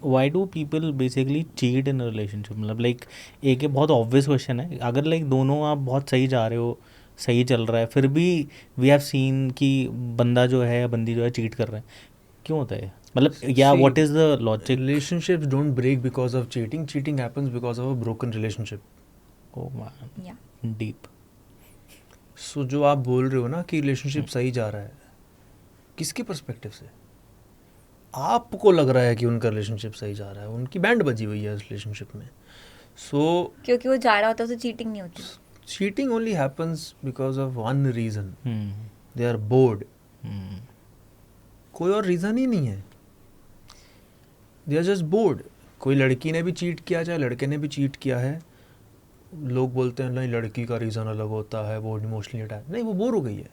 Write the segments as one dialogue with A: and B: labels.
A: Why do people basically cheat in relationship? मतलब like एक ये बहुत ऑब्वियस क्वेश्चन है, अगर लाइक दोनों आप बहुत सही जा रहे हो, सही चल रहा है, फिर भी वी हैव सीन कि बंदा जो है या बंदी जो है चीट कर रहे हैं, क्यों होता है? मतलब या
B: See,
A: what is the logic?
B: relationships don't break because of cheating. Cheating happens because of a broken relationship.
A: Oh man,
C: या
A: डीप.
B: So जो आप बोल रहे हो ना कि रिलेशनशिप सही जा रहा है, किसके पर्सपेक्टिव से? आपको लग रहा है कि उनका रिलेशनशिप सही जा रहा है, उनकी बैंड बजी हुई है उस रिलेशनशिप में. सो
C: क्योंकि वो जा रहा होता है तो चीटिंग नहीं होती.
B: cheating only happens because of one reason.
A: Hmm.
B: They are bored.
A: हम्म.
B: कोई और रीज़न ही नहीं है. They are just bored. कोई लड़की ने भी चीट किया चाहे लड़के ने भी चीट किया है, लोग बोलते हैं नहीं लड़की का रीज़न अलग होता है, वो इमोशनली अटैच. नहीं, वो बोर हो गई है.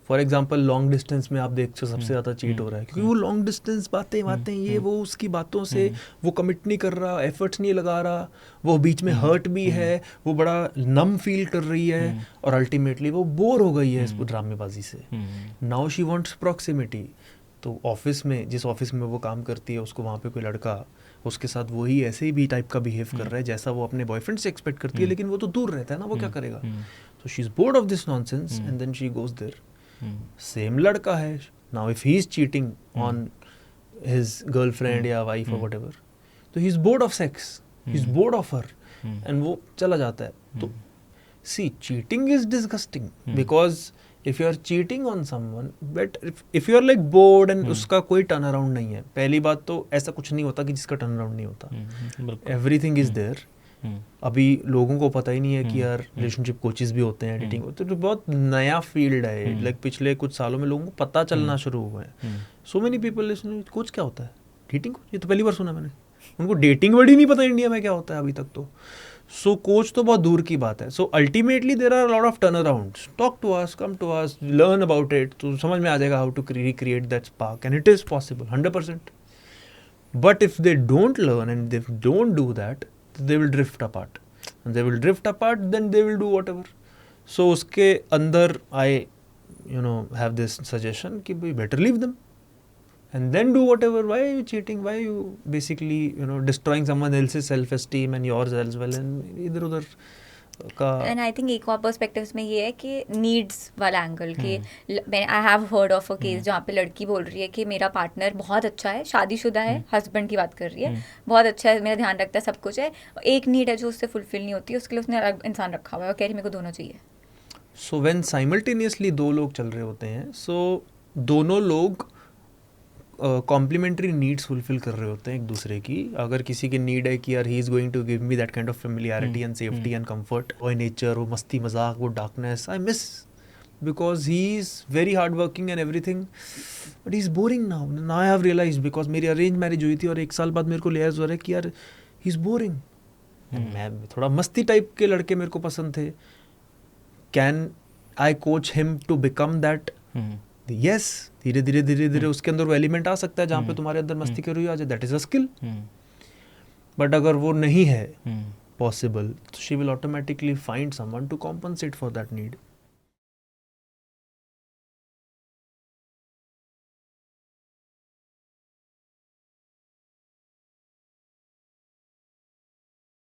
B: फॉर एग्जाम्पल लॉन्ग डिस्टेंस में आप देखते हो सबसे ज़्यादा चीट हो रहा है क्योंकि वो लॉन्ग डिस्टेंस बातें ये वो उसकी बातों से वो कमिट नहीं कर रहा, एफर्ट्स नहीं लगा रहा, वो बीच में हर्ट भी है, वो बड़ा नम फील कर रही है और अल्टीमेटली वो बोर हो गई है इस ड्रामेबाजी से. Now she wants proximity. तो ऑफिस में, जिस ऑफिस में वो काम करती है, उसको वहाँ पे कोई लड़का उसके साथ वही ऐसे ही भी टाइप का बिहेव कर रहा है जैसा वो अपने बॉयफ्रेंड से एक्सपेक्ट करती है, लेकिन वो तो दूर रहता है ना, वो क्या करेगा? तो she is bored of this nonsense and then she goes there. Same लड़का है, now if he is cheating on his girlfriend या वाइफ और व्हाटएवर, तो he is bored of sex, he is bored of her and वो चला जाता है. तो see, cheating is disgusting because if you are cheating on someone, but if you are like bored and उसका कोई turn around नहीं है. पहली बात तो ऐसा कुछ नहीं होता कि जिसका टर्न अराउंड नहीं होता. Everything is there. अभी लोगों को पता ही नहीं है कि यार रिलेशनशिप कोचेस भी होते हैं, एडिटिंग होते हैं. तो बहुत नया फील्ड है. लाइक पिछले कुछ सालों में लोगों को पता चलना शुरू हुआ है. So many people listen, coach क्या होता है? डेटिंग कोच, ये तो पहली बार सुना मैंने. उनको डेटिंग वर्ड ही नहीं पता इंडिया में क्या होता है अभी तक तो. सो कोच तो बहुत दूर की बात है. So ultimately there are lot of turn arounds. Talk to us, come to us, learn about it. तो समझ में आ जाएगा how to recreate that spark and it is possible 100%. But if they don't learn and they don't do that, they will drift apart. And they will drift apart, then they will do whatever. So उसके अंदर I have this suggestion कि we better leave them and then do whatever. Why are you cheating? Why are you basically destroying someone else's self-esteem and yours as well? And इधर उधर का.
C: And I think एक और perspectives में ये है कि नीड्स वाला एंगल कि मैं I have heard of a case जहाँ पे लड़की बोल रही है कि मेरा पार्टनर बहुत अच्छा है, शादीशुदा है, हस्बैंड की बात कर रही है, बहुत अच्छा है, मेरा ध्यान रखता है, सब कुछ है, एक नीड है जो उससे फुलफिल नहीं होती, उसके लिए उसने अलग इंसान रखा हुआ है और कह रही मेरे को दोनों चाहिए.
B: सो व्हेन साइमल्टेनियसली दो लोग चल रहे होते हैं, सो दोनों लोग कॉम्प्लीमेंट्री नीड्स फुलफिल कर रहे होते हैं एक दूसरे की. अगर किसी की नीड है कि यार he is going to give me that kind of familiarity and safety and comfort, वो नेचर, वो मस्ती मजाक, वो darkness I miss because he is very hard working and everything, but he is boring now. Now I have realise because मेरी arrange marriage हुई थी और 1 साल बाद मेरे को रियलाइज हो रहा है कि यार ही इज़ बोरिंग. मैं थोड़ा मस्ती टाइप के लड़के मेरे को पसंद थे. Can I coach him to become that? Yes, धीरे धीरे धीरे धीरे उसके अंदर वो एलिमेंट आ सकता है जहाँ पे तुम्हारे अंदर मस्ती करी आ जाए. That is a skill. But अगर वो नहीं है पॉसिबल, तो she will automatically find someone to compensate for that need.